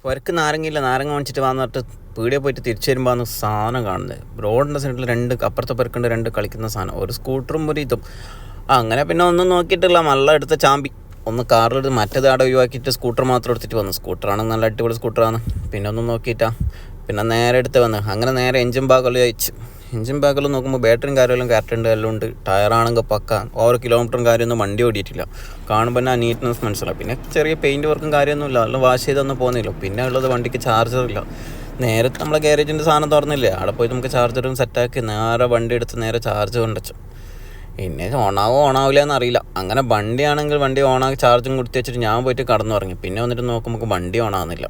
പുരക്ക് നാരങ്ങയില്ല, നാരങ്ങ വാങ്ങിച്ചിട്ട് വന്നിട്ട് പീടിയെ പോയിട്ട് തിരിച്ചു വരുമ്പോൾ സാധനം കാണുന്നത്. റോഡിൻ്റെ സൈഡിൽ രണ്ട് അപ്പുറത്തെ പെരക്കുണ്ട്, രണ്ട് കളിക്കുന്ന സാധനം, ഒരു സ്കൂട്ടറും ഒരു ഇതും. അങ്ങനെ പിന്നെ ഒന്നും നോക്കിയിട്ടില്ല, നല്ല എടുത്ത ചാമ്പി ഒന്ന് കാറിലെടുത്ത് മറ്റേത് അവിടെ ഒഴിവാക്കിയിട്ട് സ്കൂട്ടർ മാത്രം എടുത്തിട്ട് വന്നു. സ്കൂട്ടറാണെങ്കിൽ നല്ല അടിപൊളി സ്കൂട്ടറാണ്. പിന്നെ ഒന്നും നോക്കിയിട്ടാ, പിന്നെ നേരെ എടുത്ത് വന്ന് അങ്ങനെ നേരെ എഞ്ചിൻ ബാഗെല്ലാം അയച്ച്. എഞ്ചിൻ ബാഗെല്ലാം നോക്കുമ്പോൾ ബാറ്ററിയും കാര്യമെല്ലാം കറക്റ്റുണ്ട്, എല്ലാം ഉണ്ട്. ടയറാണെങ്കിൽ പക്ക, ഓരോ കിലോമീറ്ററും കാര്യമൊന്നും വണ്ടി ഓടിയിട്ടില്ല. കാണുമ്പോൾ തന്നെ ആ നീറ്റ്നെസ് മനസ്സിലാവും. പിന്നെ ചെറിയ പെയിൻറ്റ് വർക്കും കാര്യമൊന്നുമില്ല, എല്ലാം വാഷ് ചെയ്തൊന്നും പോകുന്നില്ല. പിന്നെ ഉള്ളത് വണ്ടിക്ക് ചാർജറില്ല. നേരെ നമ്മളെ ഗ്യാരേജിൻ്റെ സാധനം തുറന്നില്ലേ, അവിടെ പോയി നമുക്ക് ചാർജറും സെറ്റാക്കി നേരെ വണ്ടി എടുത്ത് നേരെ ചാർജ് കൊണ്ടുവച്ചു. പിന്നെ ഓണാവില്ല എന്നറിയില്ല. അങ്ങനെ വണ്ടിയാണെങ്കിൽ വണ്ടി ഓണാക്കി ചാർജും കൊടുത്ത് വെച്ചിട്ട് ഞാൻ പോയിട്ട് കടന്നുറങ്ങി. പിന്നെ വന്നിട്ട് നോക്കുമ്പോൾ വണ്ടി ഓണാകുന്നില്ല.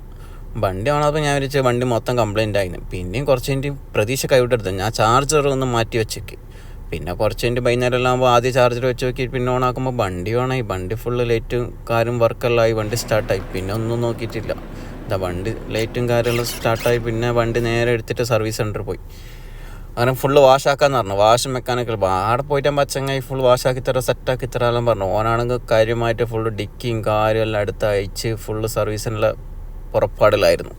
വണ്ടി ഓണാകുമ്പോൾ ഞാൻ വിചാരിച്ച വണ്ടി മൊത്തം കംപ്ലൈൻ്റ് ആയിരുന്നു. പിന്നെയും കുറച്ച് കഴിഞ്ഞ് പ്രതീക്ഷ കൈവിട്ടെടുത്തു, ഞാൻ ചാർജർ ഒന്ന് മാറ്റി വെച്ചേക്ക്. പിന്നെ കുറച്ച് കഴിഞ്ഞ് വൈകുന്നേരം എല്ലാം ആകുമ്പോൾ ആദ്യം ചാർജർ വെച്ച് നോക്കി, പിന്നെ ഓണാക്കുമ്പോൾ വണ്ടി ഓണായി. വണ്ടി ഫുള്ള് ലൈറ്റും കാര്യം വർക്കെല്ലാം ആയി, വണ്ടി സ്റ്റാർട്ടായി. പിന്നെ ഒന്നും നോക്കിയിട്ടില്ല, വണ്ടി ലൈറ്റും കാര്യമെല്ലാം സ്റ്റാർട്ടായി. പിന്നെ വണ്ടി നേരെ എടുത്തിട്ട് സർവീസ് സെൻറ്ററിൽ പോയി. അങ്ങനെ ഫുള്ള് വാഷാക്കാന്ന് പറഞ്ഞു. വാഷ് മെക്കാനിക്കൽ അവിടെ പോയിട്ട് പച്ചങ്ങായി ഫുൾ വാഷാക്കി തരാം, സെറ്റാക്കി തരാമെല്ലാം പറഞ്ഞു. ഓനാണെങ്കിൽ കാര്യമായിട്ട് ഫുള്ള് ഡിക്കിയും കാര്യമെല്ലാം എടുത്ത് അയച്ച് ഫുള്ള് സർവീസിനുള്ള പുറപ്പാടിലായിരുന്നു.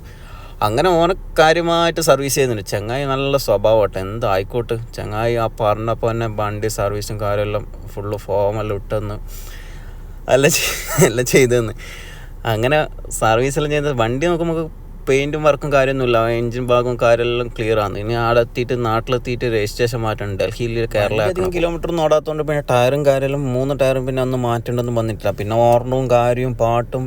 അങ്ങനെ ഓനെ കാര്യമായിട്ട് സർവീസ് ചെയ്യുന്നുണ്ട്. ചങ്ങായി നല്ല സ്വഭാവമാട്ടെ, എന്തായിക്കോട്ടെ. ചങ്ങായി ആ പറഞ്ഞപ്പോൾ തന്നെ വണ്ടി സർവീസും കാര്യമെല്ലാം ഫുള്ള് ഫോമെല്ലാം ഇട്ടെന്ന് എല്ലാം ചെയ്തെന്ന്. അങ്ങനെ സർവീസെല്ലാം ചെയ്ത് വണ്ടി നോക്കുമ്പോൾ പെയിൻറ്റും വർക്കും കാര്യമൊന്നുമില്ല, എഞ്ചിൻ ഭാഗവും കാര്യമെല്ലാം ക്ലിയറാണ്. ഇനി അവിടെ എത്തിയിട്ട് നാട്ടിലെത്തിയിട്ട് രജിസ്ട്രേഷൻ മാറ്റണം. ഡൽഹിയിൽ കേരള കിലോമീറ്റർ ഓടാത്തതുകൊണ്ട് പിന്നെ ടയറും കാര്യമെല്ലാം 3 ടയറും പിന്നെ ഒന്നും മാറ്റേണ്ടൊന്നും വന്നിട്ടില്ല. പിന്നെ ഓർണവും കാര്യവും പാട്ടും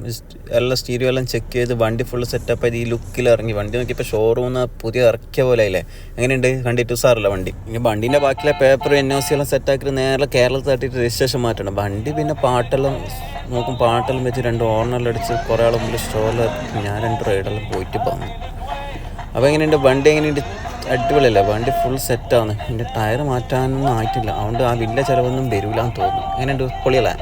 എല്ലാം സ്റ്റീരിയോ എല്ലാം ചെക്ക് ചെയ്ത് വണ്ടി ഫുള്ള് സെറ്റപ്പ് ചെയ്ത് ഈ ലുക്കിൽ ഇറങ്ങി. വണ്ടി നോക്കിയപ്പോൾ ഷോറൂമിൽ നിന്ന് പുതിയ ഇറക്കിയ പോലെ അല്ലേ. എങ്ങനെയുണ്ട്, കണ്ടിട്ട് സാറില്ല വണ്ടി. ഇനി വണ്ടീൻ്റെ ബാക്കിലെ പേപ്പർ NOC എല്ലാം സെറ്റാക്കിയിട്ട് നേരെ കേരളത്തിൽ തട്ടിയിട്ട് രജിസ്ട്രേഷൻ മാറ്റണം. വണ്ടി പിന്നെ പാട്ടെല്ലാം നോക്കും, പാട്ടെല്ലാം വെച്ച് 2 ഓർണറിൽ അടിച്ച് കുറേ ആൾ മുമ്പിൽ സ്റ്റോറിൽ ഞാൻ 2 റൈഡെല്ലാം പോയിട്ട് പോന്നു. അപ്പോൾ എങ്ങനെയുണ്ട് വണ്ടി, എങ്ങനെയുണ്ട്, അടിപൊളിയല്ലേ. വണ്ടി ഫുൾ സെറ്റാണ്. എൻ്റെ ടയർ മാറ്റാനൊന്നും ആയിട്ടില്ല, അതുകൊണ്ട് ആ വലിയ ചിലവൊന്നും വരില്ല എന്ന് തോന്നുന്നു. എങ്ങനെയുണ്ട്, പൊളിയല്ലേ.